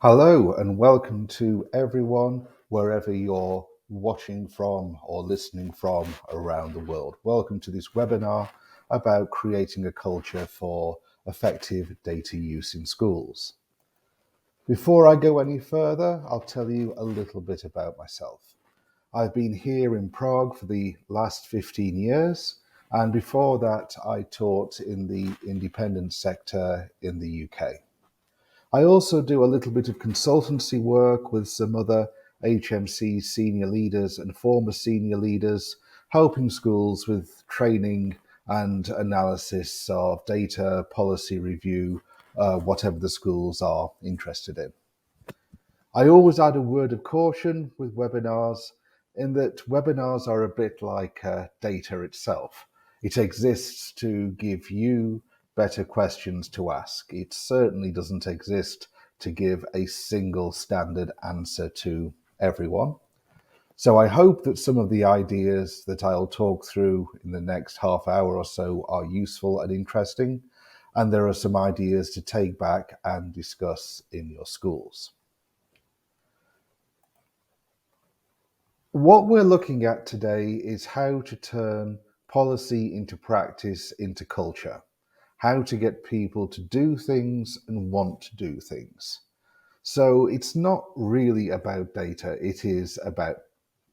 Hello and welcome to everyone, wherever you're watching from or listening from around the world. Welcome to this webinar about creating a culture for effective data use in schools. Before I go any further, I'll tell you a little bit about myself. I've been here in Prague for the last 15 years, and before that, I taught in the independent sector in the UK. I also do a little bit of consultancy work with some other HMC senior leaders and former senior leaders, helping schools with training and analysis of data, policy review, whatever the schools are interested in. I always add a word of caution with webinars in that webinars are a bit like data itself. It exists to give you better questions to ask. It certainly doesn't exist to give a single standard answer to everyone. So I hope that some of the ideas that I'll talk through in the next half hour or so are useful and interesting, and there are some ideas to take back and discuss in your schools. What we're looking at today is how to turn policy into practice, into culture, how to get people to do things and want to do things. So it's not really about data, it is about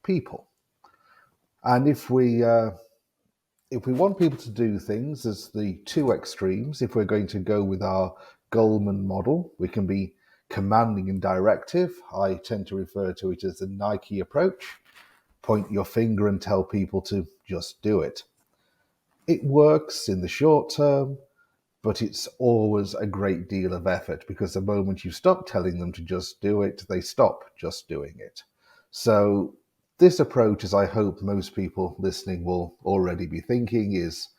people. And if we want people to do things, there's the two extremes. If we're going to go with our Goldman model, we can be commanding and directive. I tend to refer to it as the Nike approach. Point your finger and tell people to just do it. It works in the short term, but it's always a great deal of effort because the moment you stop telling them to just do it, they stop just doing it. So this approach, as I hope most people listening will already be thinking, is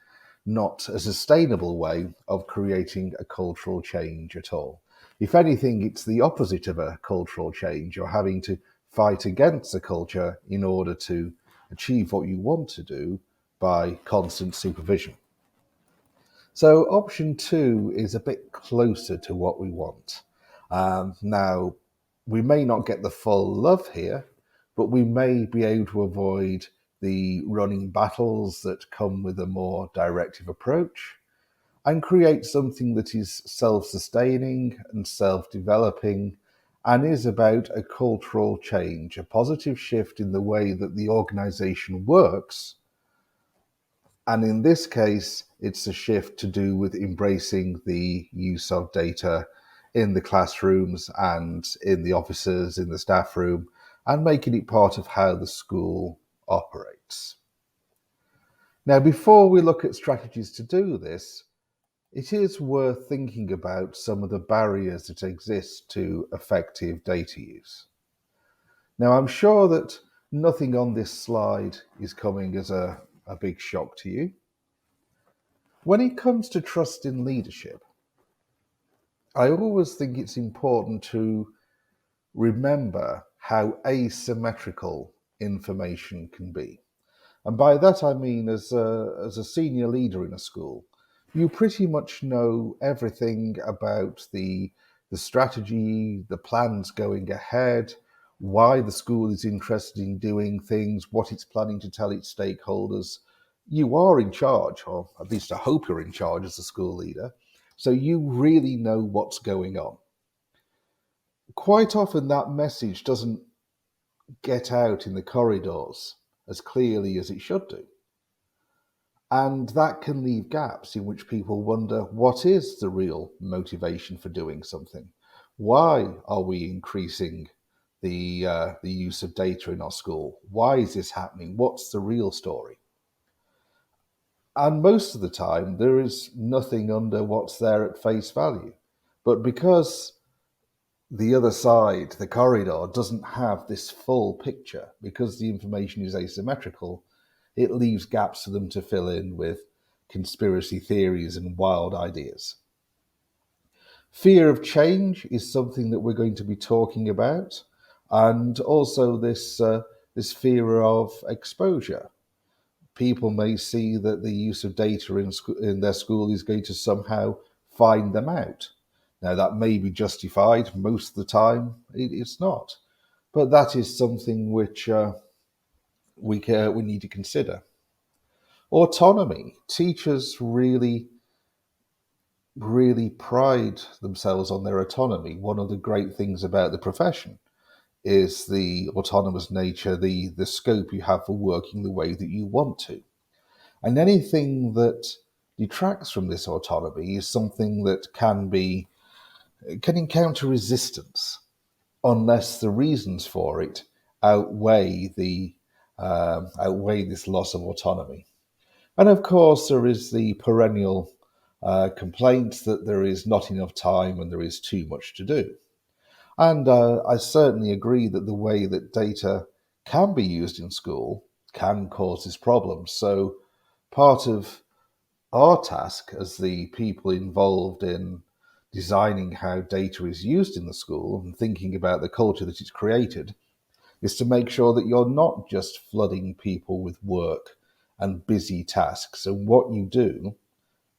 not a sustainable way of creating a cultural change at all. If anything, it's the opposite of a cultural change. You're having to fight against the culture in order to achieve what you want to do by constant supervision. So option two is a bit closer to what we want. Now, we may not get the full love here, but we may be able to avoid the running battles that come with a more directive approach and create something that is self-sustaining and self-developing and is about a cultural change, a positive shift in the way that the organization works. And in this case, it's a shift to do with embracing the use of data in the classrooms and in the offices, in the staff room, and making it part of how the school operates. Now, before we look at strategies to do this, it is worth thinking about some of the barriers that exist to effective data use. Now, I'm sure that nothing on this slide is coming as a big shock to you. When it comes to trust in leadership, I always think it's important to remember how asymmetrical information can be. And by that I mean as a senior leader in a school, you pretty much know everything about the strategy, the plans going ahead, why the school is interested in doing things, what it's planning to tell its stakeholders. You are in charge, or at least I hope you're in charge as a school leader, so you really know what's going on. Quite often that message doesn't get out in the corridors as clearly as it should do. And that can leave gaps in which people wonder, what is the real motivation for doing something? Why are we increasing the use of data in our school? Why is this happening? What's the real story? And most of the time, there is nothing under what's there at face value. But because the other side, the corridor, doesn't have this full picture, because the information is asymmetrical, it leaves gaps for them to fill in with conspiracy theories and wild ideas. Fear of change is something that we're going to be talking about, and also this fear of exposure. People may see that the use of data in their school is going to somehow find them out. Now, that may be justified most of the time, it's not. But that is something which we need to consider. Autonomy. Teachers really pride themselves on their autonomy. One of the great things about the profession is the autonomous nature, the scope you have for working the way that you want to. And anything that detracts from this autonomy is something that can encounter resistance unless the reasons for it outweigh outweigh this loss of autonomy. And of course, there is the perennial complaint that there is not enough time and there is too much to do. And I certainly agree that the way that data can be used in school can cause this problem. So part of our task as the people involved in designing how data is used in the school and thinking about the culture that it's created is to make sure that you're not just flooding people with work and busy tasks. And what you do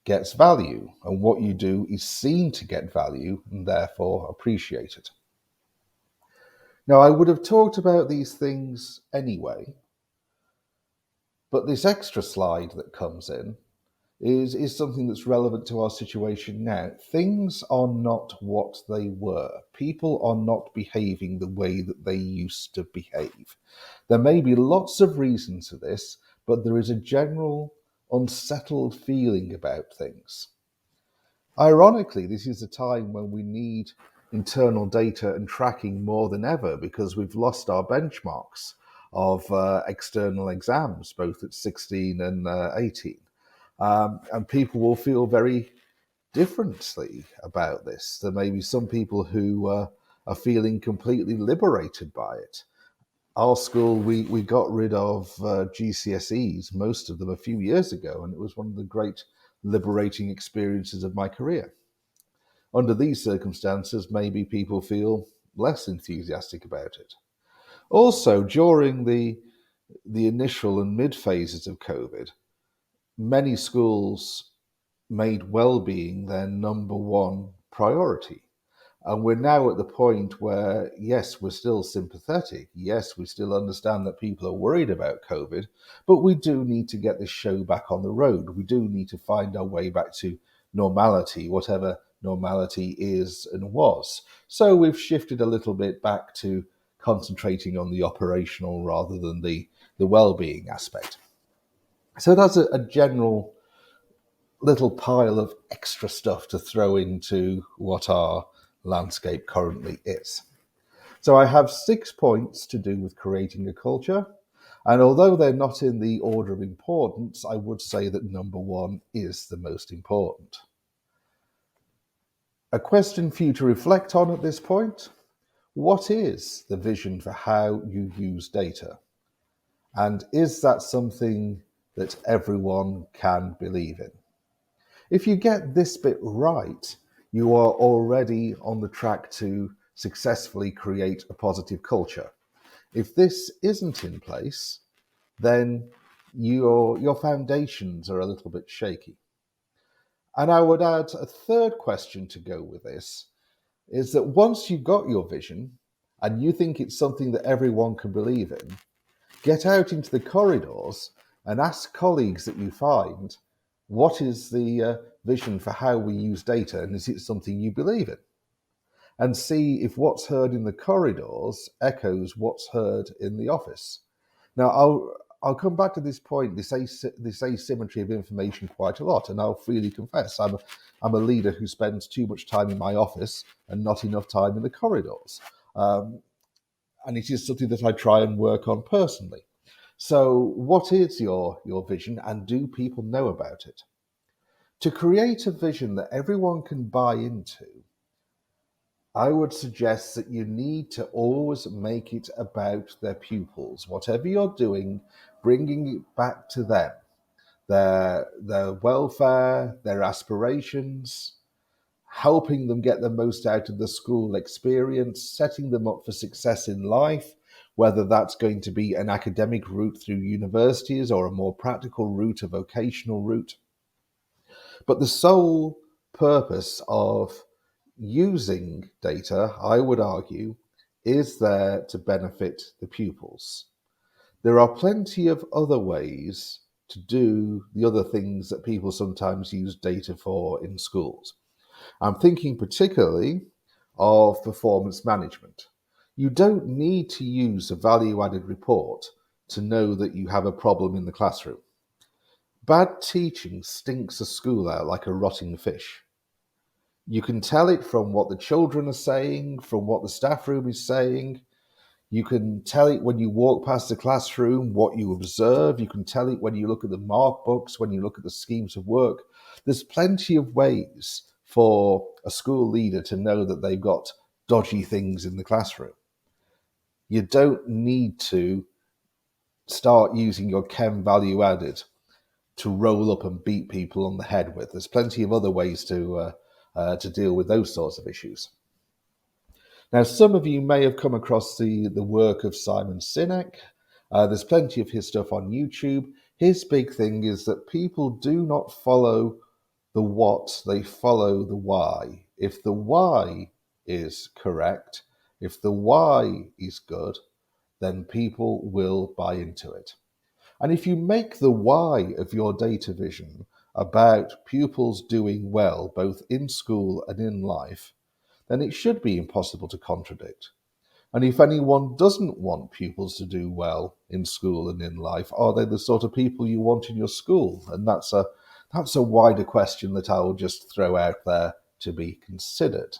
gets value, and what you do is seen to get value and therefore appreciated. Now, I would have talked about these things anyway, but this extra slide that comes in is something that's relevant to our situation now. Things are not what they were. People are not behaving the way that they used to behave. There may be lots of reasons for this, but there is a general unsettled feeling about things. Ironically, this is a time when we need internal data and tracking more than ever because we've lost our benchmarks of external exams, both at 16 and 18. And people will feel very differently about this. There may be some people who are feeling completely liberated by it. Our school, we got rid of GCSEs, most of them a few years ago, and it was one of the great liberating experiences of my career. Under these circumstances, maybe people feel less enthusiastic about it. Also, during the initial and mid phases of COVID, many schools made well-being their number one priority. And we're now at the point where, yes, we're still sympathetic. Yes, we still understand that people are worried about COVID, but we do need to get this show back on the road. We do need to find our way back to normality, whatever normality is and was. So we've shifted a little bit back to concentrating on the operational rather than the well-being aspect. So that's a general little pile of extra stuff to throw into what our landscape currently is. So I have 6 points to do with creating a culture. And although they're not in the order of importance, I would say that number 1 is the most important. A question for you to reflect on at this point: what is the vision for how you use data? And is that something that everyone can believe in? If you get this bit right, you are already on the track to successfully create a positive culture. If this isn't in place, then your foundations are a little bit shaky. And I would add a third question to go with this, is that once you've got your vision and you think it's something that everyone can believe in, get out into the corridors and ask colleagues that you find, what is the vision for how we use data, and is it something you believe in? And see if what's heard in the corridors echoes what's heard in the office. Now, I'll come back to this point, this asymmetry of information quite a lot, and I'll freely confess I'm a leader who spends too much time in my office and not enough time in the corridors. And it is something that I try and work on personally. So what is your vision, and do people know about it? To create a vision that everyone can buy into, I would suggest that you need to always make it about their pupils. Whatever you're doing, bringing it back to them, their welfare, their aspirations, helping them get the most out of the school experience, setting them up for success in life, whether that's going to be an academic route through universities or a more practical route, a vocational route. But the sole purpose of using data, I would argue, is there to benefit the pupils. There are plenty of other ways to do the other things that people sometimes use data for in schools. I'm thinking particularly of performance management. You don't need to use a value added report to know that you have a problem in the classroom. Bad teaching stinks a school out like a rotting fish. You can tell it from what the children are saying, from what the staff room is saying. You can tell it when you walk past the classroom, what you observe. You can tell it when you look at the mark books, when you look at the schemes of work. There's plenty of ways for a school leader to know that they've got dodgy things in the classroom. You don't need to start using your chem value added to roll up and beat people on the head with. There's plenty of other ways to deal with those sorts of issues. Now, some of you may have come across the work of Simon Sinek. There's plenty of his stuff on YouTube. His big thing is that people do not follow the what, they follow the why. If the why is correct, if the why is good, then people will buy into it. And if you make the why of your data vision about pupils doing well, both in school and in life, then it should be impossible to contradict. And if anyone doesn't want pupils to do well in school and in life, are they the sort of people you want in your school? And that's a wider question that I will just throw out there to be considered.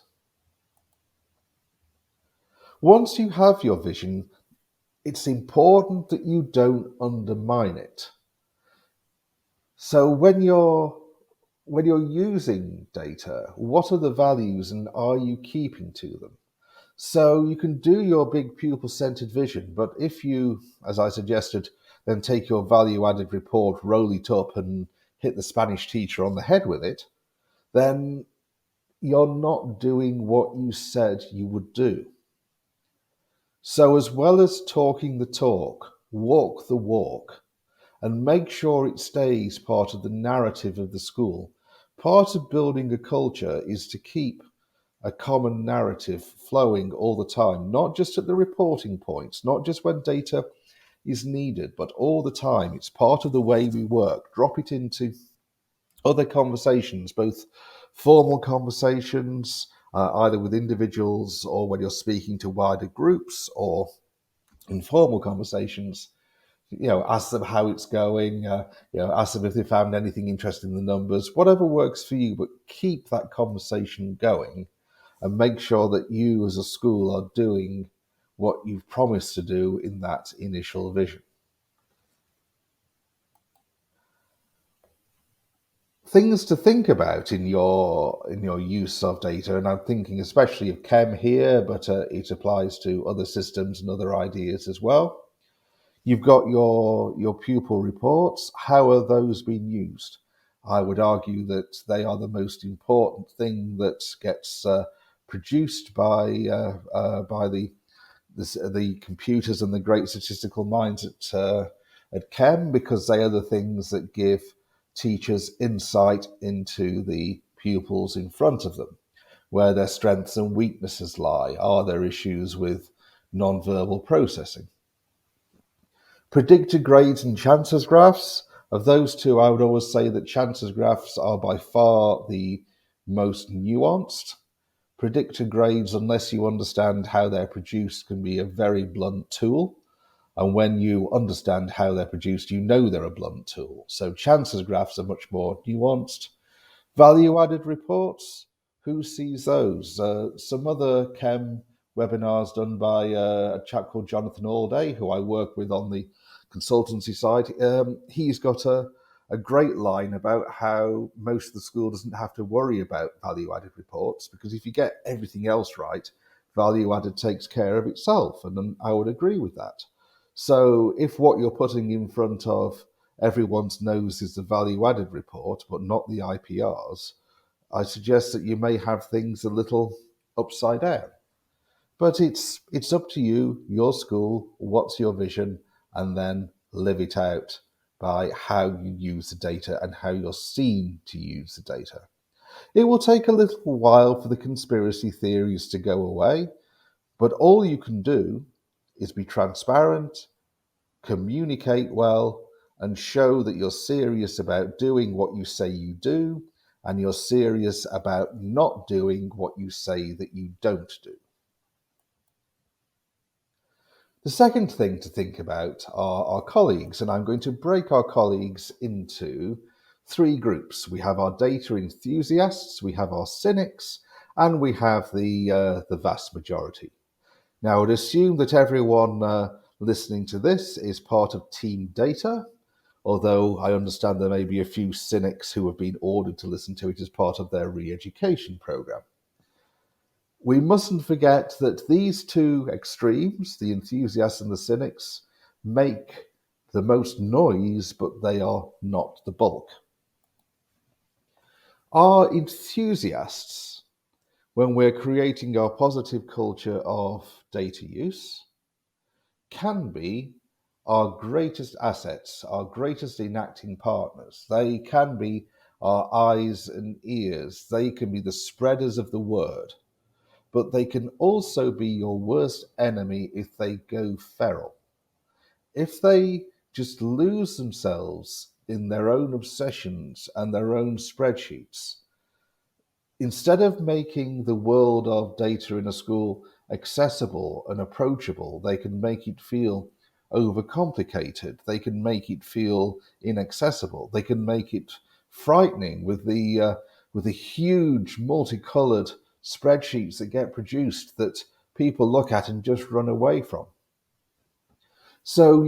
Once you have your vision, it's important that you don't undermine it. So when you're using data, what are the values and are you keeping to them? So you can do your big pupil-centered vision, but if you, as I suggested, then take your value-added report, roll it up and hit the Spanish teacher on the head with it, then you're not doing what you said you would do. So as well as talking the talk, walk the walk and make sure it stays part of the narrative of the school. Part of building a culture is to keep a common narrative flowing all the time, not just at the reporting points, not just when data is needed, but all the time. It's part of the way we work. Drop it into other conversations, both formal conversations, either with individuals or when you're speaking to wider groups, or informal conversations. Ask them how it's going, ask them if they found anything interesting in the numbers, whatever works for you, but keep that conversation going and make sure that you as a school are doing what you've promised to do in that initial vision. Things to think about in your use of data, and I'm thinking especially of chem here, but it applies to other systems and other ideas as well. You've got your pupil reports. How are those being used? I would argue that they are the most important thing that gets produced by the computers and the great statistical minds at Chem, because they are the things that give teachers insight into the pupils in front of them, where their strengths and weaknesses lie. Are there issues with non-verbal processing? Predicted grades and chances graphs. Of those two, I would always say that chances graphs are by far the most nuanced. Predicted grades, unless you understand how they're produced, can be a very blunt tool. And when you understand how they're produced, you know they're a blunt tool. So chances graphs are much more nuanced. Value-added reports, who sees those? Some other chem webinars done by a chap called Jonathan Allday, who I work with on the consultancy side. He's got a great line about how most of the school doesn't have to worry about value-added reports, because if you get everything else right, value-added takes care of itself, and I would agree with that. So if what you're putting in front of everyone's nose is the value-added report, but not the IPRs, I suggest that you may have things a little upside down. But it's up to you, your school, what's your vision, and then live it out by how you use the data and how you're seen to use the data. It will take a little while for the conspiracy theories to go away, but all you can do is be transparent, communicate well, and show that you're serious about doing what you say you do, and you're serious about not doing what you say that you don't do. The second thing to think about are our colleagues, and I'm going to break our colleagues into three groups. We have our data enthusiasts, we have our cynics, and we have the vast majority. Now, I would assume that everyone listening to this is part of Team Data, although I understand there may be a few cynics who have been ordered to listen to it as part of their re-education program. We mustn't forget that these two extremes, the enthusiasts and the cynics, make the most noise, but they are not the bulk. Our enthusiasts, when we're creating our positive culture of data use, can be our greatest assets, our greatest enacting partners. They can be our eyes and ears. They can be the spreaders of the word. But they can also be your worst enemy if they go feral. If they just lose themselves in their own obsessions and their own spreadsheets, instead of making the world of data in a school accessible and approachable, they can make it feel overcomplicated. They can make it feel inaccessible. They can make it frightening with the huge multicolored spreadsheets that get produced that people look at and just run away from. So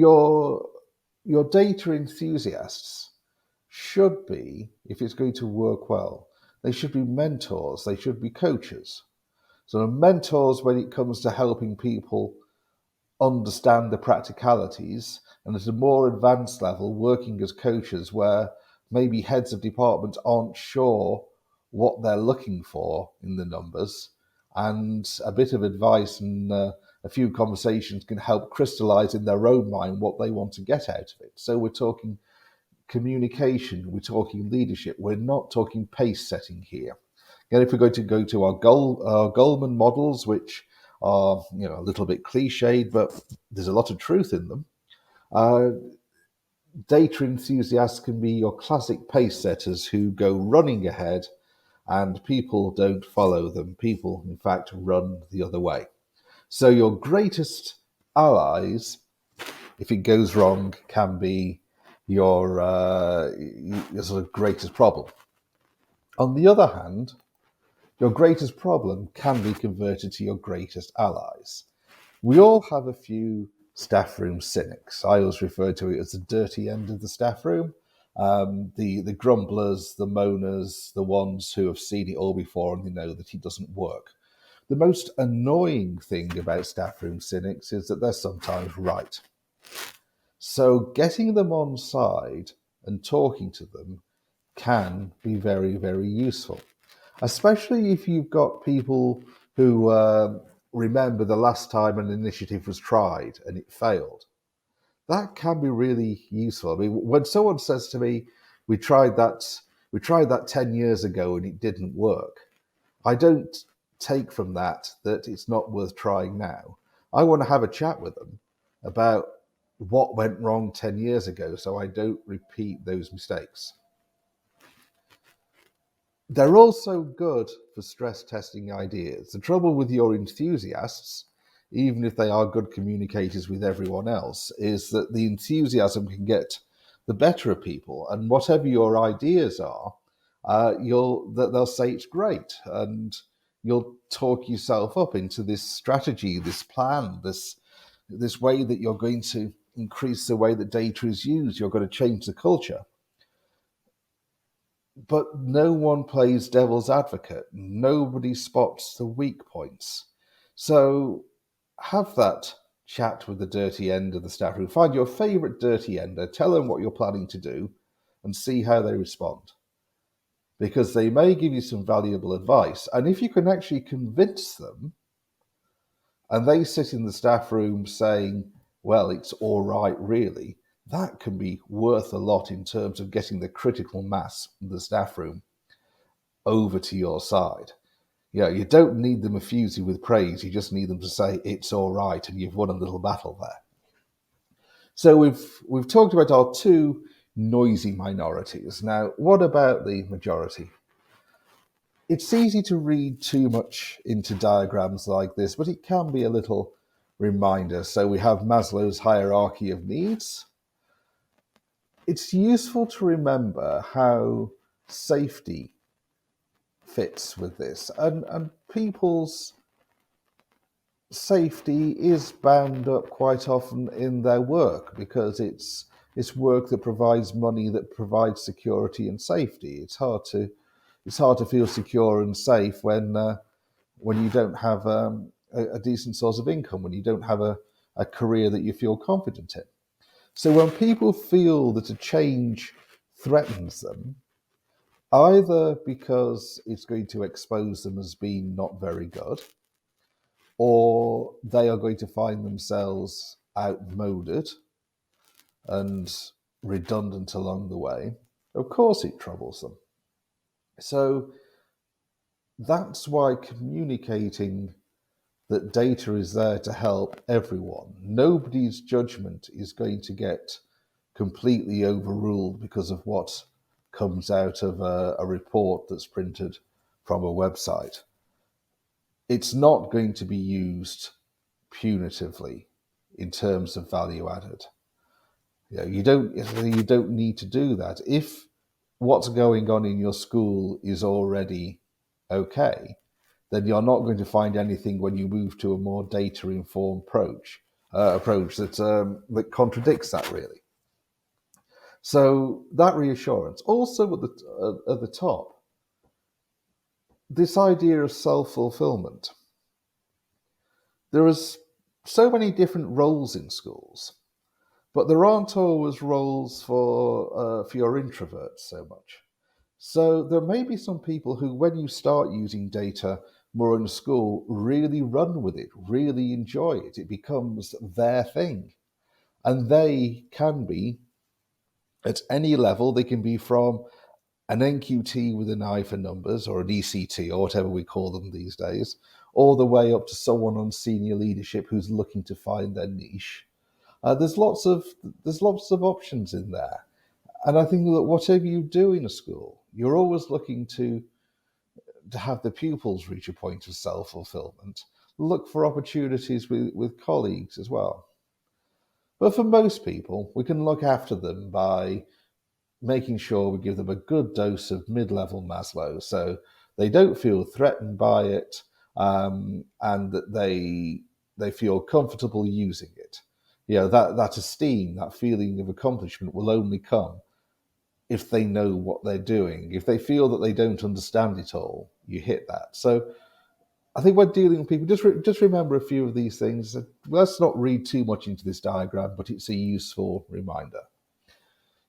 your data enthusiasts should be, if it's going to work well, they should be mentors, they should be coaches. So mentors when it comes to helping people understand the practicalities, and at a more advanced level, working as coaches where maybe heads of departments aren't sure what they're looking for in the numbers, and a bit of advice and a few conversations can help crystallize in their own mind what they want to get out of it. So we're talking communication, we're talking leadership, we're not talking pace setting here. And if we're going to go to our Goldman models, which are a little bit cliched, but there's a lot of truth in them, data enthusiasts can be your classic pace setters who go running ahead and people don't follow them. People, in fact, run the other way. So your greatest allies, if it goes wrong, can be your sort of greatest problem. On the other hand, your greatest problem can be converted to your greatest allies. We all have a few staff room cynics. I always refer to it as the dirty end of the staff room. The grumblers, the moaners, the ones who have seen it all before and they know that it doesn't work. The most annoying thing about staff room cynics is that they're sometimes right. So getting them on side and talking to them can be very, very useful, especially if you've got people who remember the last time an initiative was tried and it failed. That can be really useful. I mean, when someone says to me, we tried that 10 years ago and it didn't work, I don't take from that it's not worth trying now. I want to have a chat with them about what went wrong 10 years ago so I don't repeat those mistakes. They're also good for stress testing ideas. The trouble with your enthusiasts, even if they are good communicators with everyone else, is that the enthusiasm can get the better of people. And whatever your ideas are, they'll say it's great. And you'll talk yourself up into this strategy, this plan, this way that you're going to increase the way that data is used. You're going to change the culture. But no one plays devil's advocate. Nobody spots the weak points. So have that chat with the dirty end of the staff room. Find your favorite dirty ender, tell them what you're planning to do, and see how they respond. Because they may give you some valuable advice. And if you can actually convince them, and they sit in the staff room saying, well, it's all right, really, that can be worth a lot in terms of getting the critical mass in the staff room over to your side. You don't need them effusing with praise. You just need them to say it's all right, and you've won a little battle there. So we've talked about our two noisy minorities. Now, what about the majority? It's easy to read too much into diagrams like this, but it can be a little reminder. So we have Maslow's hierarchy of needs. It's useful to remember how safety fits with this, and people's safety is bound up quite often in their work, because it's work that provides money, that provides security and safety. It's hard to feel secure and safe when you don't have a decent source of income, when you don't have a career that you feel confident in. So when people feel that a change threatens them, either because it's going to expose them as being not very good, or they are going to find themselves outmoded and redundant along the way, of course it troubles them. So that's why communicating that data is there to help everyone. Nobody's judgment is going to get completely overruled because of what comes out of a report that's printed from a website. It's not going to be used punitively in terms of value added. You don't need to do that. If what's going on in your school is already okay, then you're not going to find anything when you move to a more data-informed approach that contradicts that, really. So that reassurance. Also at the top, this idea of self-fulfillment. There is so many different roles in schools, but there aren't always roles for your introverts so much. So there may be some people who, when you start using data more in school, really run with it, really enjoy it. It becomes their thing. And they can be at any level. They can be from an NQT with an eye for numbers, or an ECT, or whatever we call them these days, all the way up to someone on senior leadership who's looking to find their niche. There's lots of options in there. And I think that whatever you do in a school, you're always looking to have the pupils reach a point of self-fulfillment. Look for opportunities with colleagues as well. But for most people, we can look after them by making sure we give them a good dose of mid-level Maslow, so they don't feel threatened by it, and that they feel comfortable using it. That esteem, that feeling of accomplishment will only come if they know what they're doing. If they feel that they don't understand it all, you hit that. So I think when dealing with people, just remember a few of these things. Let's not read too much into this diagram, but it's a useful reminder.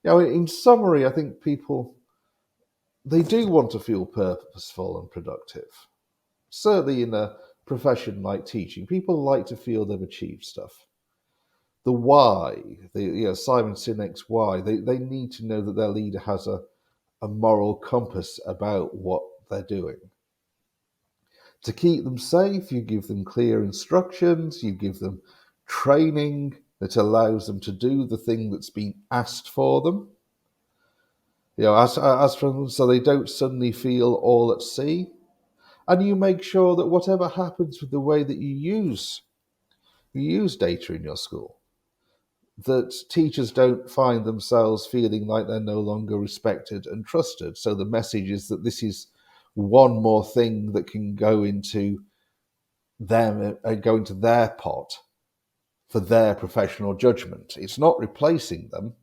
In summary, I think people, they do want to feel purposeful and productive. Certainly in a profession like teaching, people like to feel they've achieved stuff. The why, Simon Sinek's why, they need to know that their leader has a moral compass about what they're doing. To keep them safe, you give them clear instructions, you give them training that allows them to do the thing that's been asked for them. So they don't suddenly feel all at sea. And you make sure that whatever happens with the way that you use data in your school, that teachers don't find themselves feeling like they're no longer respected and trusted. So the message is that this is one more thing that can go into them, go into their pot for their professional judgment. It's not replacing them.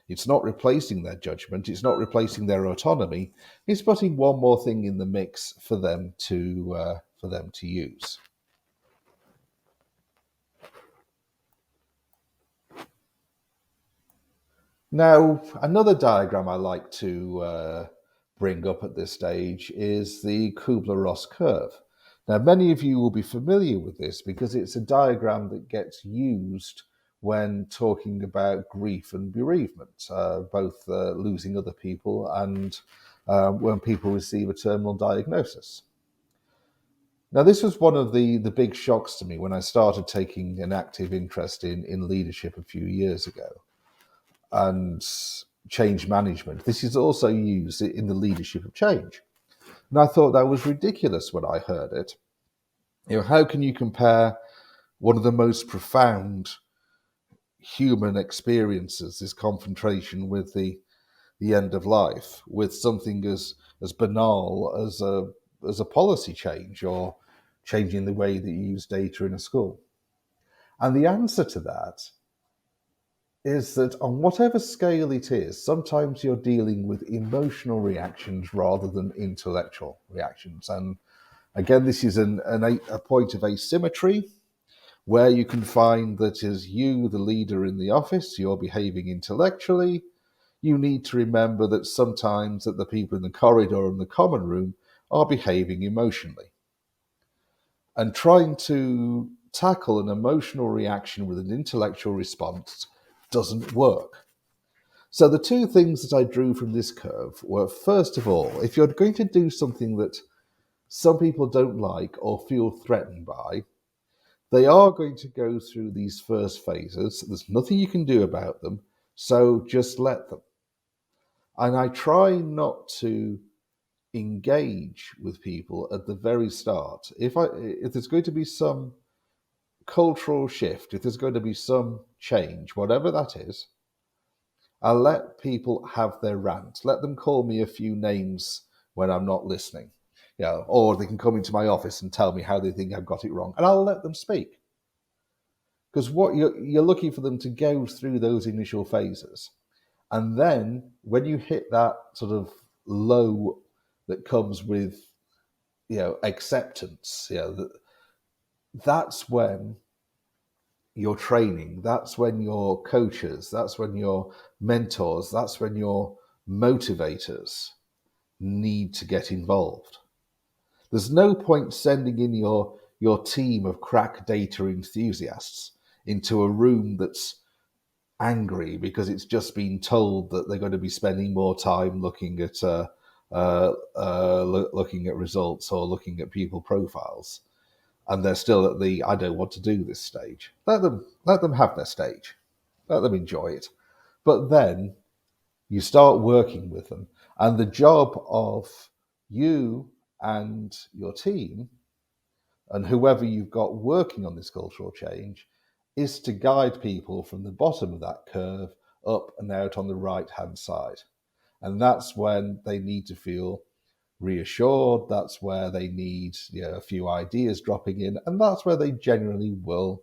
It's not replacing their judgment. It's not replacing their autonomy. It's putting one more thing in the mix for them to use. Now, another diagram I like to bring up at this stage is the Kubler-Ross curve. Now, many of you will be familiar with this because it's a diagram that gets used when talking about grief and bereavement, both losing other people and when people receive a terminal diagnosis. Now, this was one of the big shocks to me when I started taking an active interest in leadership a few years ago and change management. This is also used in the leadership of change. And I thought that was ridiculous when I heard it. How can you compare one of the most profound human experiences, this confrontation with the end of life, with something as banal as a policy change or changing the way that you use data in a school? And the answer to that is that on whatever scale it is, sometimes you're dealing with emotional reactions rather than intellectual reactions. And again, this is a point of asymmetry where you can find that as you, the leader in the office, you're behaving intellectually. You need to remember that sometimes that the people in the corridor and the common room are behaving emotionally. And trying to tackle an emotional reaction with an intellectual response doesn't work. So the two things that I drew from this curve were, first of all, if you're going to do something that some people don't like or feel threatened by, they are going to go through these first phases. There's nothing you can do about them, so just let them. And I try not to engage with people at the very start. If there's going to be some cultural shift, if there's going to be some change, whatever that is, I'll let people have their rant. Let them call me a few names when I'm not listening. Or they can come into my office and tell me how they think I've got it wrong, and I'll let them speak. Because what you're looking for them to go through those initial phases. And then when you hit that sort of low that comes with, acceptance, that's when your training, that's when your coaches, that's when your mentors, that's when your motivators need to get involved. There's no point sending in your team of crack data enthusiasts into a room that's angry because it's just been told that they're going to be spending more time looking at looking at results or looking at people profiles, and they're still at the I don't want to do this stage. Let them have their stage, let them enjoy it, but then you start working with them, and the job of you and your team and whoever you've got working on this cultural change is to guide people from the bottom of that curve up and out on the right hand side. And that's when they need to feel reassured. That's where they need a few ideas dropping in, and that's where they generally will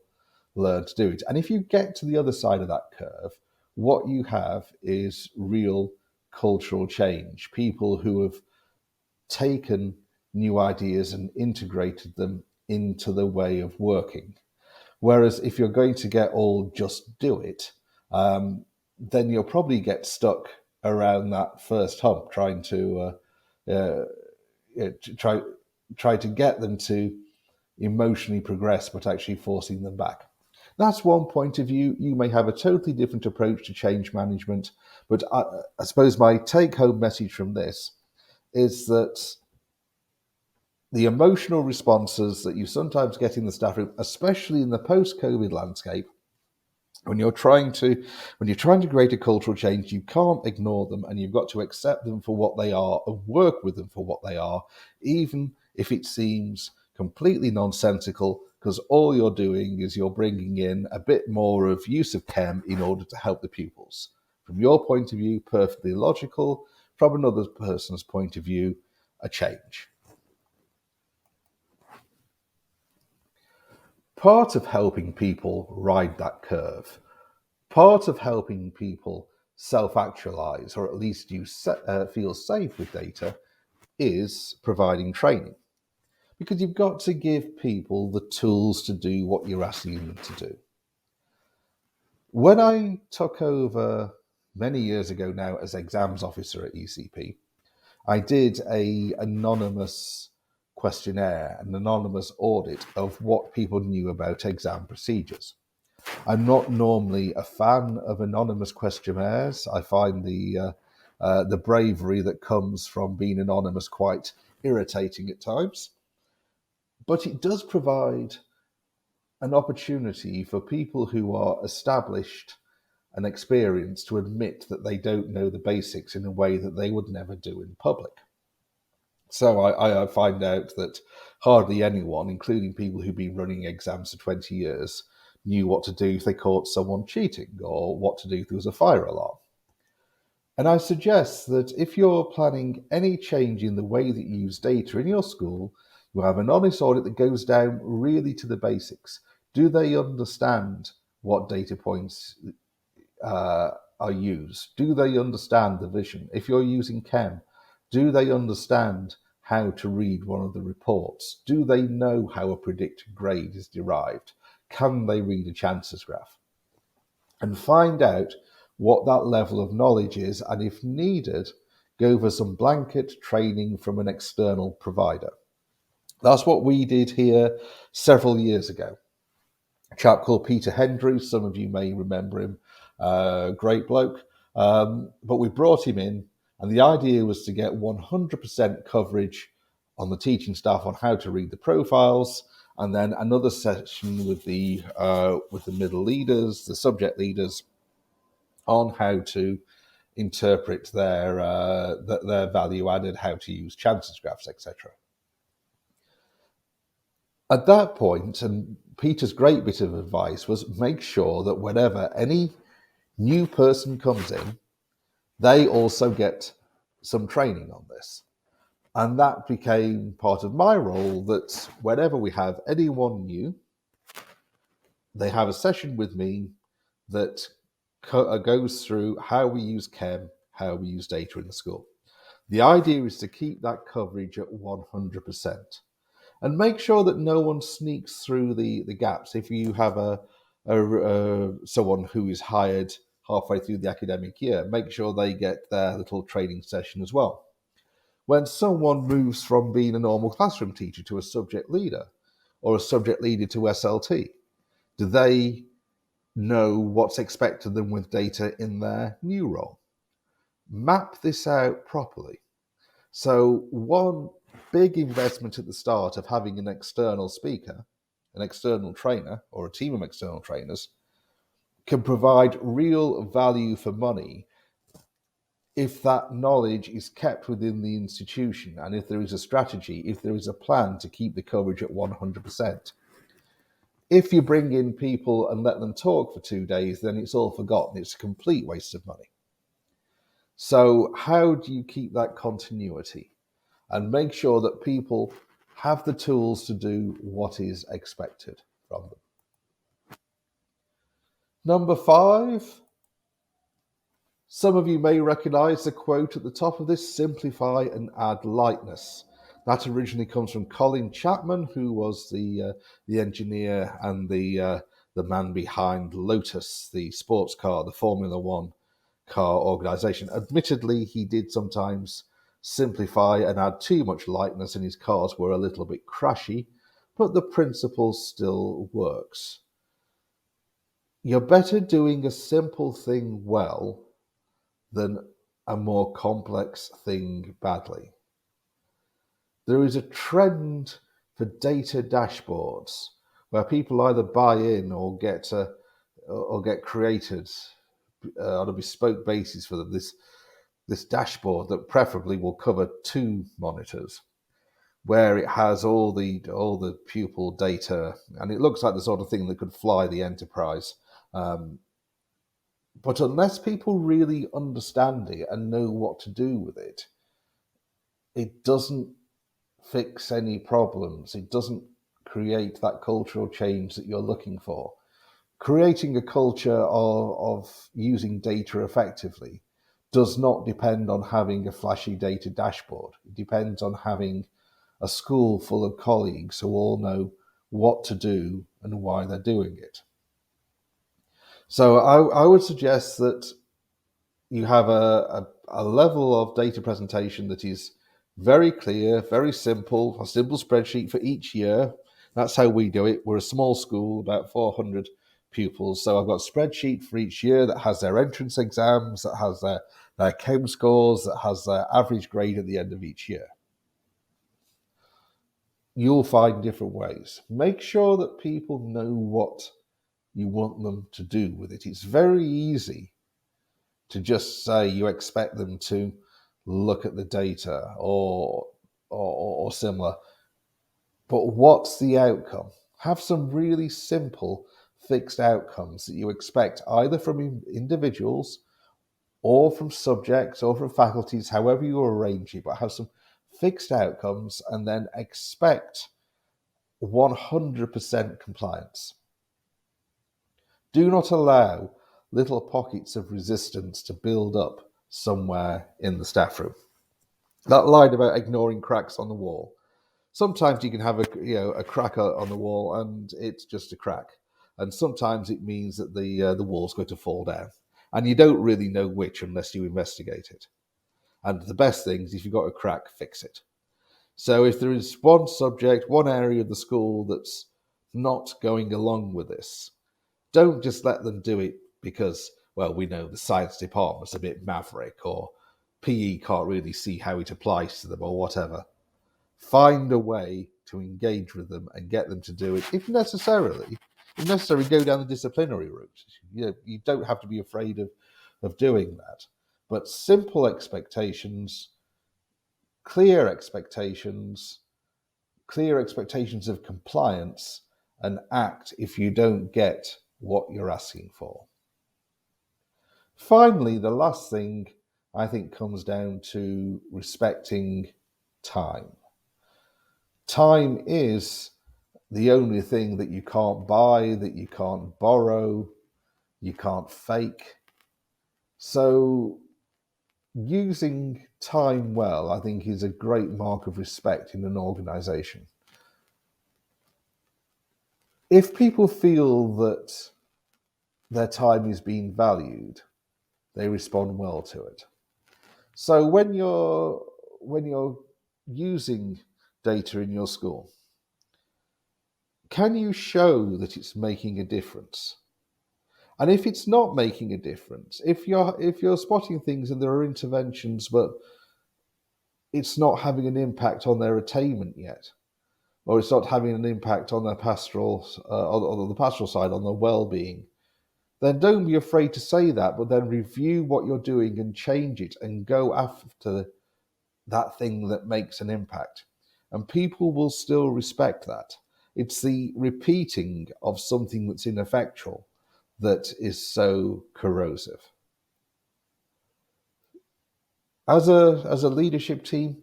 learn to do it. And if you get to the other side of that curve, what you have is real cultural change. People who have taken new ideas and integrated them into the way of working. Whereas if you're going to get all just do it, then you'll probably get stuck around that first hump, trying to try to get them to emotionally progress, but actually forcing them back. That's one point of view. You may have a totally different approach to change management, but I suppose my take-home message from this is that the emotional responses that you sometimes get in the staff room, especially in the post-COVID landscape, when you're trying to create a cultural change, you can't ignore them, and you've got to accept them for what they are and work with them for what they are, even if it seems completely nonsensical, because all you're doing is you're bringing in a bit more of use of chem in order to help the pupils. From your point of view, perfectly logical. From another person's point of view, a change. Part of helping people ride that curve, part of helping people self-actualize, or at least feel safe with data, is providing training. Because you've got to give people the tools to do what you're asking them to do. When I took over many years ago now as exams officer at ECP, I did an anonymous questionnaire, an anonymous audit of what people knew about exam procedures. I'm not normally a fan of anonymous questionnaires. I find the the bravery that comes from being anonymous quite irritating at times. But it does provide an opportunity for people who are established and experienced to admit that they don't know the basics in a way that they would never do in public. So I find out that hardly anyone, including people who've been running exams for 20 years, knew what to do if they caught someone cheating or what to do if there was a fire alarm. And I suggest that if you're planning any change in the way that you use data in your school, you have an honest audit that goes down really to the basics. Do they understand what data points are used? Do they understand the vision? If you're using Chem, do they understand how to read one of the reports? Do they know how a predicted grade is derived? Can they read a chances graph? And find out what that level of knowledge is, and if needed, go for some blanket training from an external provider. That's what we did here several years ago. A chap called Peter Hendry, some of you may remember him, great bloke. But we brought him in, and the idea was to get 100% coverage on the teaching staff on how to read the profiles, and then another session with the middle leaders, the subject leaders, on how to interpret their value added, how to use chances graphs, etc. At that point, and Peter's great bit of advice was make sure that whenever any new person comes in, they also get some training on this. And that became part of my role, that whenever we have anyone new, they have a session with me that goes through how we use Chem, how we use data in the school. The idea is to keep that coverage at 100% and make sure that no one sneaks through the gaps. If you have someone who is hired halfway through the academic year, make sure they get their little training session as well. When someone moves from being a normal classroom teacher to a subject leader, or a subject leader to SLT, do they know what's expected of them with data in their new role? Map this out properly. So one big investment at the start of having an external speaker, an external trainer, or a team of external trainers, can provide real value for money if that knowledge is kept within the institution, and if there is a strategy, if there is a plan to keep the coverage at 100%. If you bring in people and let them talk for 2 days, then it's all forgotten. It's a complete waste of money. So how do you keep that continuity and make sure that people have the tools to do what is expected from them? Number 5, some of you may recognize the quote at the top of this: simplify and add lightness. That originally comes from Colin Chapman, who was the engineer and the man behind Lotus, the sports car, the Formula One car organization. Admittedly, he did sometimes simplify and add too much lightness, and his cars were a little bit crashy, but the principle still works. You're better doing a simple thing well than a more complex thing badly. There is a trend for data dashboards where people either buy in or get created on a bespoke basis for them. This dashboard that preferably will cover 2 monitors, where it has all the pupil data, and it looks like the sort of thing that could fly the enterprise. But unless people really understand it and know what to do with it, it doesn't fix any problems. It doesn't create that cultural change that you're looking for. Creating a culture of using data effectively does not depend on having a flashy data dashboard. It depends on having a school full of colleagues who all know what to do and why they're doing it. So I would suggest that you have a level of data presentation that is very clear, very simple, a simple spreadsheet for each year. That's how we do it. We're a small school, about 400 pupils. So I've got a spreadsheet for each year that has their entrance exams, that has their chem scores, that has their average grade at the end of each year. You'll find different ways. Make sure that people know what you want them to do with it. It's very easy to just say you expect them to look at the data or similar. But what's the outcome? Have some really simple fixed outcomes that you expect either from individuals or from subjects or from faculties, however you arrange it, but have some fixed outcomes and then expect 100% compliance. Do not allow little pockets of resistance to build up somewhere in the staff room. That line about ignoring cracks on the wall. Sometimes you can have a crack on the wall and it's just a crack, and sometimes it means that the wall's going to fall down, and you don't really know which unless you investigate it. And the best thing is if you've got a crack, fix it. So if there is one subject, one area of the school that's not going along with this, don't just let them do it because, well, we know the science department's a bit maverick, or PE can't really see how it applies to them, or whatever. Find a way to engage with them and get them to do it. If necessary, go down the disciplinary route. You don't have to be afraid of doing that. But simple expectations, clear expectations of compliance, and act if you don't get what you're asking for. Finally, the last thing I think comes down to respecting time. Time is the only thing that you can't buy, that you can't borrow, you can't fake. So using time well, I think, is a great mark of respect in an organization. If people feel that their time is being valued, they respond well to it. So when you're using data in your school, can you show that it's making a difference? And if it's not making a difference, if you're spotting things and there are interventions, but it's not having an impact on their attainment yet, or it's not having an impact on their pastoral, on the pastoral side, on their well-being, then don't be afraid to say that, but then review what you're doing and change it and go after that thing that makes an impact. And people will still respect that. It's the repeating of something that's ineffectual that is so corrosive. As a leadership team,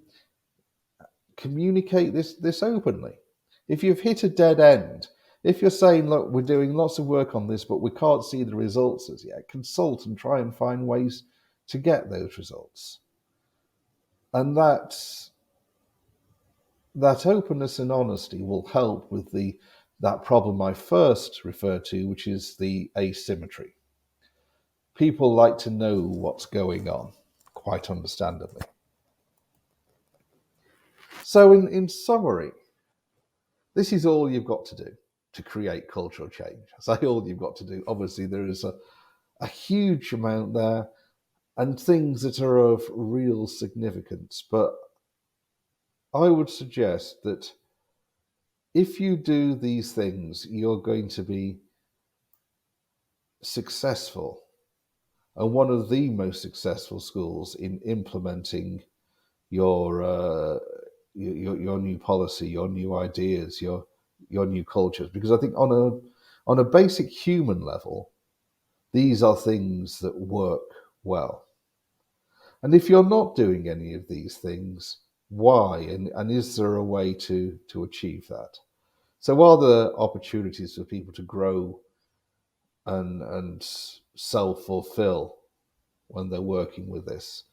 communicate this openly. If you've hit a dead end, if you're saying, look, we're doing lots of work on this, but we can't see the results as yet, consult and try and find ways to get those results. And that openness and honesty will help with that problem I first referred to, which is the asymmetry. People like to know what's going on, quite understandably. So in summary, this is all you've got to do to create cultural change. I say all you've got to do. Obviously, there is a huge amount there and things that are of real significance. But I would suggest that if you do these things, you're going to be successful, and one of the most successful schools in implementing your new policy, your new ideas, your new cultures. Because I think on a basic human level, these are things that work well. And if you're not doing any of these things, why? And is there a way to achieve that? So are there opportunities for people to grow and self-fulfill when they're working with this?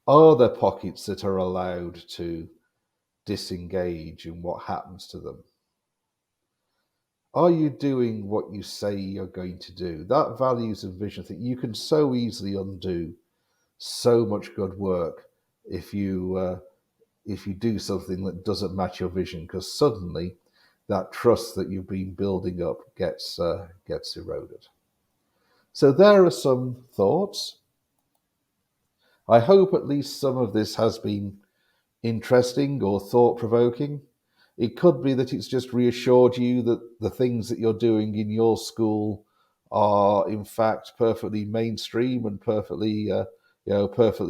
Are there pockets that are allowed to disengage in what happens to them? Are you doing what you say you're going to do? That values and vision thing, you can so easily undo so much good work if you do something that doesn't match your vision, because suddenly that trust that you've been building up gets eroded. So there are some thoughts. I hope at least some of this has been interesting or thought-provoking. It could be that it's just reassured you that the things that you're doing in your school are in fact perfectly mainstream and perfectly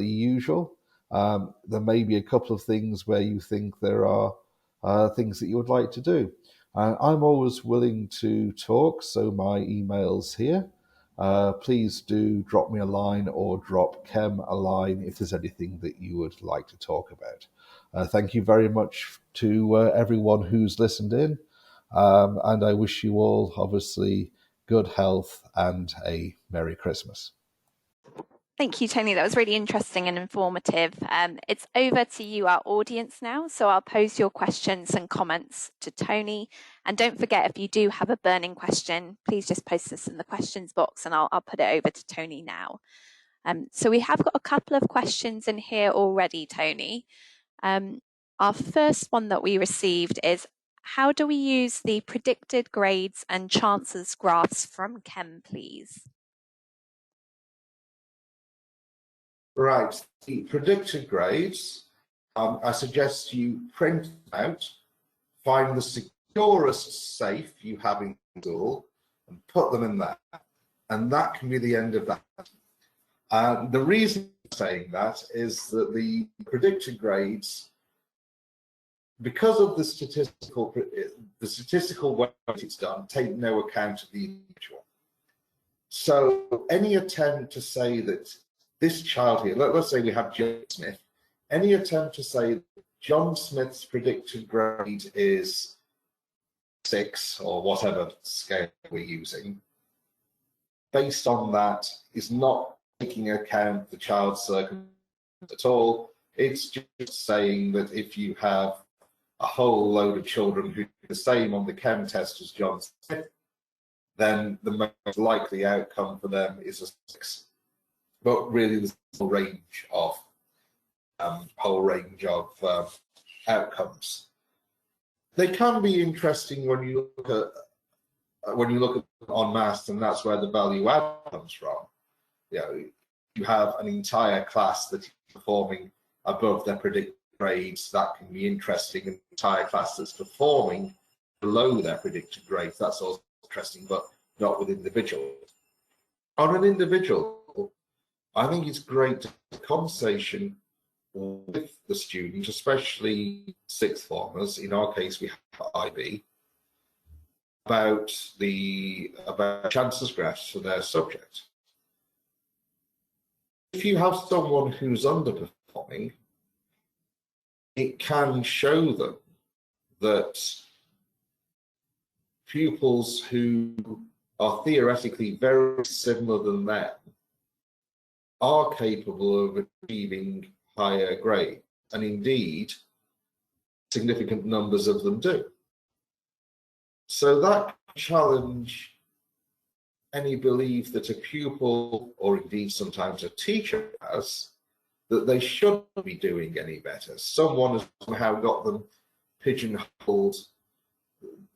usual. There may be a couple of things where you think there are things that you would like to do. I'm always willing to talk, so my email's here. Please do drop me a line or drop Kem a line if there's anything that you would like to talk about. Thank you very much to everyone who's listened in, and I wish you all, obviously, good health and a Merry Christmas. Thank you, Tony. That was really interesting and informative. It's over to you, our audience now. So I'll pose your questions and comments to Tony. And don't forget, if you do have a burning question, please just post this in the questions box and I'll put it over to Tony now. So we have got a couple of questions in here already, Tony. Our first one that we received is, how do we use the predicted grades and chances graphs from Kem, please? Right, the predicted grades, I suggest you print out, find the securest safe you have in school, and put them in there. And that can be the end of that. The reason I'm saying that is that the predicted grades, because of the statistical way it's done, take no account of the individual. So any attempt to say that this child here, let's say we have John Smith, any attempt to say that John Smith's predicted grade is 6 or whatever scale we're using, based on that, is not taking account the child's circumstances at all. It's just saying that if you have a whole load of children who do the same on the chem test as John Smith, then the most likely outcome for them is a 6. But really, there's a whole range of outcomes. They can be interesting when you look at en masse, and that's where the value add comes from. You have an entire class that is performing above their predicted grades. That can be interesting. An entire class that's performing below their predicted grades. That's also interesting, but not with individuals. On an individual, I think it's great to have a conversation with the student, especially sixth formers. In our case, we have IB, about chances graphs for their subject. If you have someone who's underperforming, it can show them that pupils who are theoretically very similar than them are capable of achieving higher grade, and indeed significant numbers of them do. So that challenge any belief that a pupil, or indeed sometimes a teacher has, that they shouldn't be doing any better. Someone has somehow got them pigeonholed,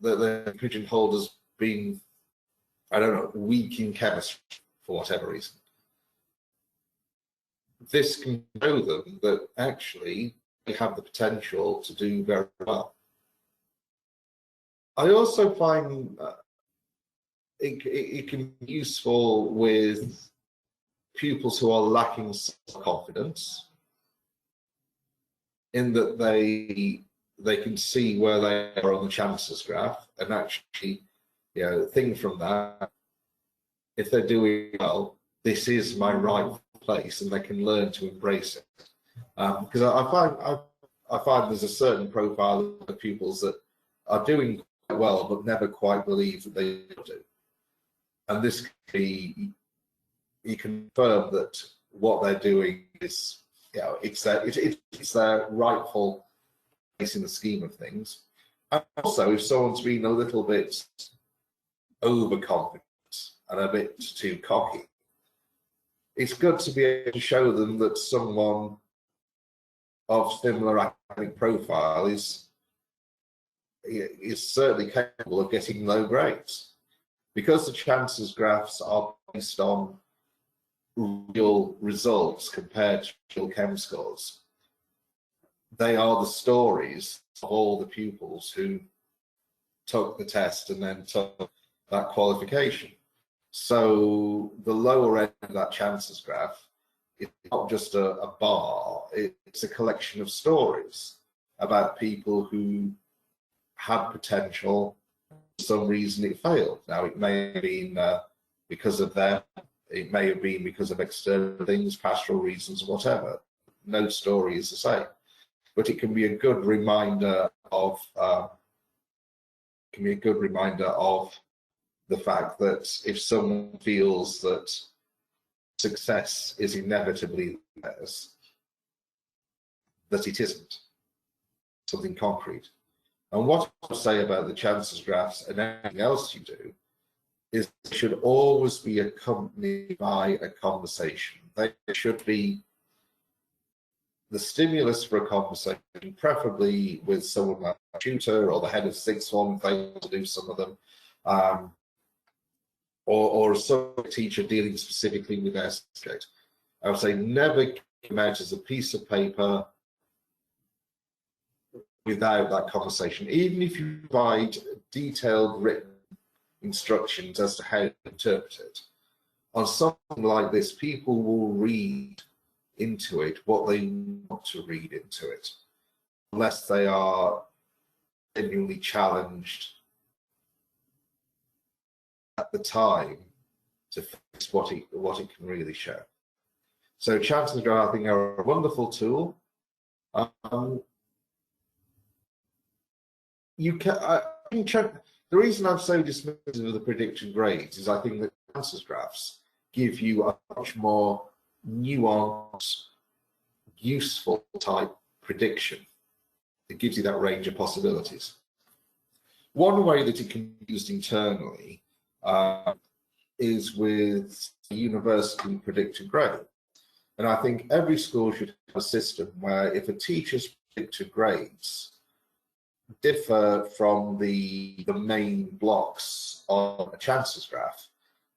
that they're pigeonholed as being, I don't know, weak in chemistry for whatever reason. This can show them that actually they have the potential to do very well. I also find it can be useful with pupils who are lacking self-confidence, in that they can see where they are on the chances graph and actually, think from that, if they're doing well, this is my right place, and they can learn to embrace it. Because I find there's a certain profile of pupils that are doing quite well but never quite believe that they do. And this can be, you confirm that what they're doing is, it's their rightful place in the scheme of things. And also, if someone's been a little bit overconfident and a bit too cocky, it's good to be able to show them that someone of similar academic profile is is certainly capable of getting low grades. Because the chances graphs are based on real results compared to real chem scores, they are the stories of all the pupils who took the test and then took that qualification. So the lower end of that chances graph is not just a bar, it's a collection of stories about people who had potential. For some reason it failed. Now, it may have been because of them, it may have been because of external things, pastoral reasons, whatever. No story is the same, but it can be a good reminder of the fact that if someone feels that success is inevitably theirs, that it isn't something concrete. And what I say about the chances graphs and anything else you do is they should always be accompanied by a conversation. They should be the stimulus for a conversation, preferably with someone like a tutor or the head of sixth form, if they want to do some of them, or a subject teacher dealing specifically with their subject. I would say never give them out as a piece of paper without that conversation. Even if you provide detailed written instructions as to how to interpret it, on something like this, people will read into it what they want to read into it, unless they are genuinely challenged at the time to fix what it can really show. So chances graph, I think, are a wonderful tool. The reason I'm so dismissive of the prediction grades is I think that chances graphs give you a much more nuanced, useful type prediction. It gives you that range of possibilities. One way that it can be used internally is with the university predicted grade. And I think every school should have a system where if a teacher's predicted grades differ from the main blocks on a chances graph,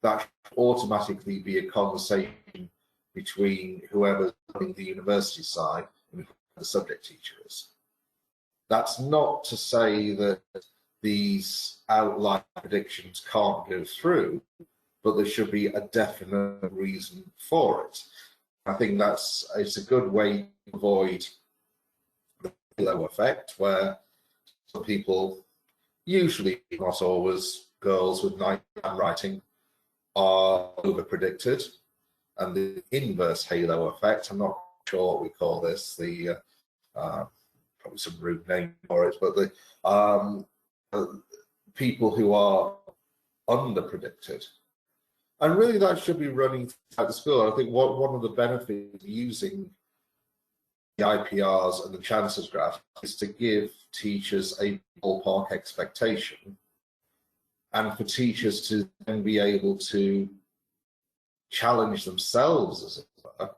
that should automatically be a conversation between whoever's running the university side and whoever the subject teacher is. That's not to say that these outline predictions can't go through, but there should be a definite reason for it. I think it's a good way to avoid the halo effect, where some people, usually not always girls with nice handwriting, are over predicted, and the inverse halo effect, I'm not sure what we call this, the probably some rude name for it, but the people who are under predicted. And really that should be running throughout the school. I think one of the benefits of using the IPRs and the chances graph is to give teachers a ballpark expectation, and for teachers to then be able to challenge themselves, as it were,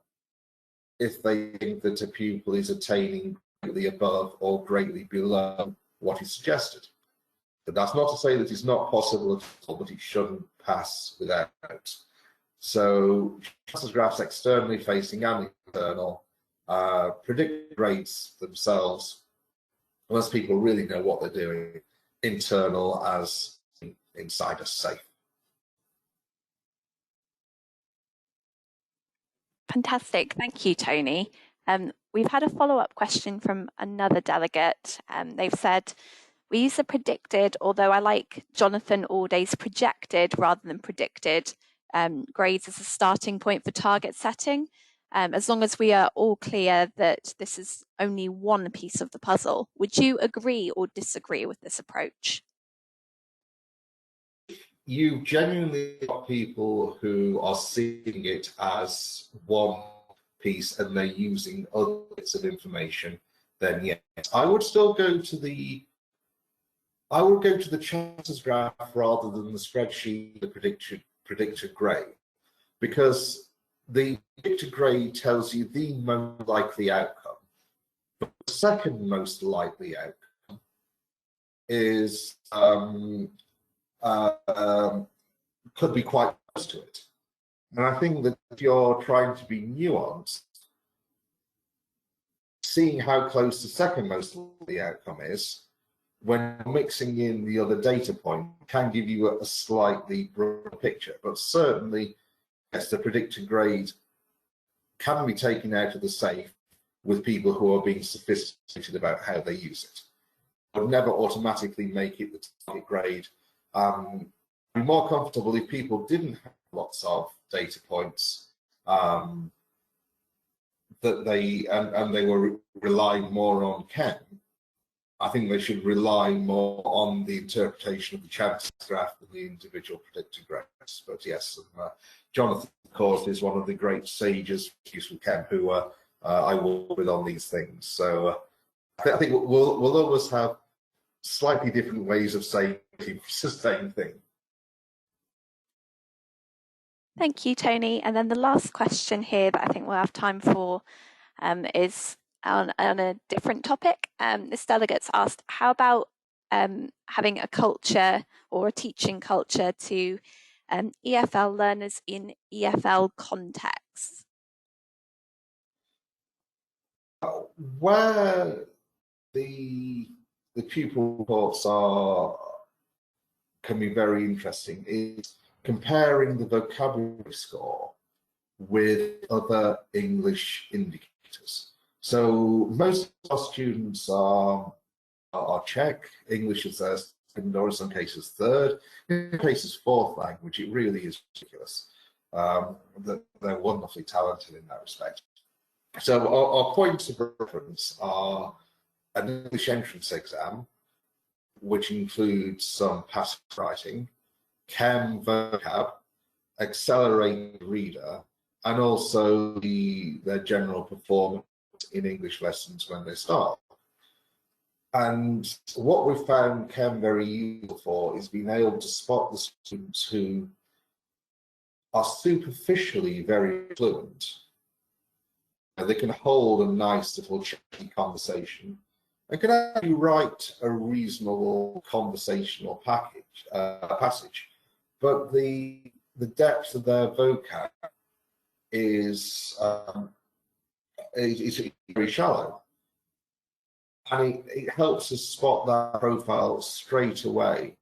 if they think that a pupil is attaining greatly above or greatly below what is suggested. But that's not to say that it's not possible at all, but it shouldn't pass without. So chances graphs externally facing and internal predict grades themselves, unless people really know what they're doing. Internal as inside a safe. Fantastic. Thank you, Tony. We've had a follow-up question from another delegate. They've said, we use the predicted, although I like Jonathan Alday's projected rather than predicted grades as a starting point for target setting, as long as we are all clear that this is only one piece of the puzzle. Would you agree or disagree with this approach? You genuinely got people who are seeing it as one piece and they're using other bits of information, then yes. I would still go to the chances graph rather than the spreadsheet, the predicted grade, because the predicted grade tells you the most likely outcome, but the second most likely outcome is could be quite close to it. And I think that if you're trying to be nuanced, seeing how close the second most likely outcome is, when mixing in the other data point, can give you a slightly broader picture. But certainly, yes, the predicted grade can be taken out of the safe with people who are being sophisticated about how they use it. I would never automatically make it the target grade. I'd be more comfortable if people didn't have lots of data points, that they were relying more on Chem. I think they should rely more on the interpretation of the chance graph than the individual predicted grades. But yes, Jonathan, of course, is one of the great sages useful Chem who I work with on these things. So I think we'll always have slightly different ways of saying the same thing. Thank you, Tony. And then the last question here that I think we'll have time for is on a different topic. This delegate's asked, how about having a culture or a teaching culture to EFL learners in EFL contexts? Where the pupil reports can be very interesting is comparing the vocabulary score with other English indicators. So most of our students are Czech, English is their second or in some cases third, in some cases fourth language. It really is ridiculous. They're wonderfully talented in that respect. So our points of reference are an English entrance exam, which includes some passive writing, Chem vocab, accelerated reader, and also their general performance in English lessons when they start. And what we found Chem very useful for is being able to spot the students who are superficially very fluent. They can hold a nice little chatty conversation and can actually write a reasonable conversational passage, but the depth of their vocab is very shallow, and it helps us spot that profile straight away,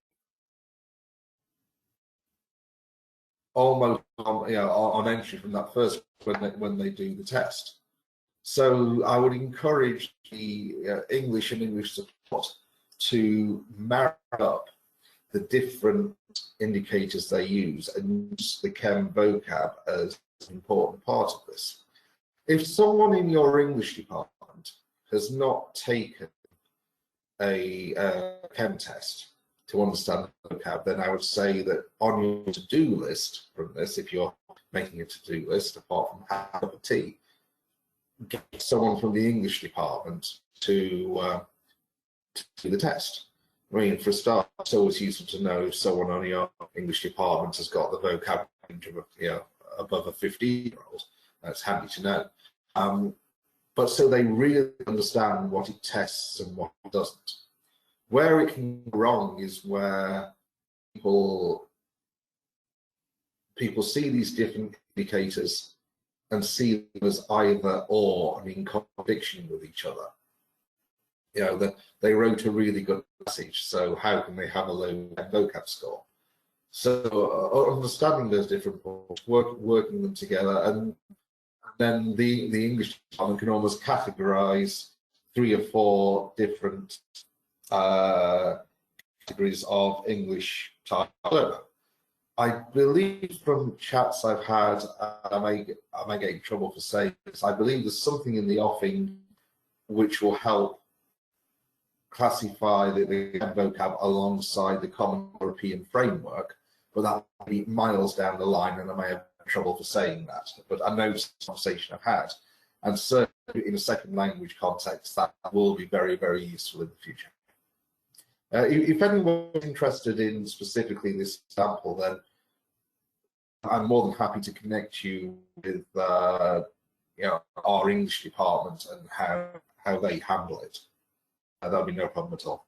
almost on entry from that first when they do the test. So I would encourage the English and English support to marry up the different indicators they use and use the Chem vocab as an important part of this. If someone in your English department has not taken a Chem test to understand the vocab, then I would say that on your to-do list from this, if you're making a to-do list, apart from have a cup of tea, get someone from the English department to do the test. I mean, for a start, it's always useful to know if someone on your English department has got the vocab range of above a 15-year-old. That's handy to know. But so they really understand what it tests and what it doesn't. Where it can go wrong is where people see these different indicators and see them as either or and in contradiction with each other. They wrote a really good passage, so how can they have a low vocab score? So understanding those different points, working them together, and then the English department can almost categorize 3 or 4 different categories of English type learner. I believe from chats I've had, I may get in trouble for saying this, I believe there's something in the offing which will help classify the vocab alongside the Common European Framework, but that will be miles down the line, and I may have trouble for saying that. But I know it's a conversation I've had, and certainly in a second language context, that will be very, very useful in the future. If anyone's interested in specifically this example, then I'm more than happy to connect you with our English department and how they handle it. That'll be no problem at all.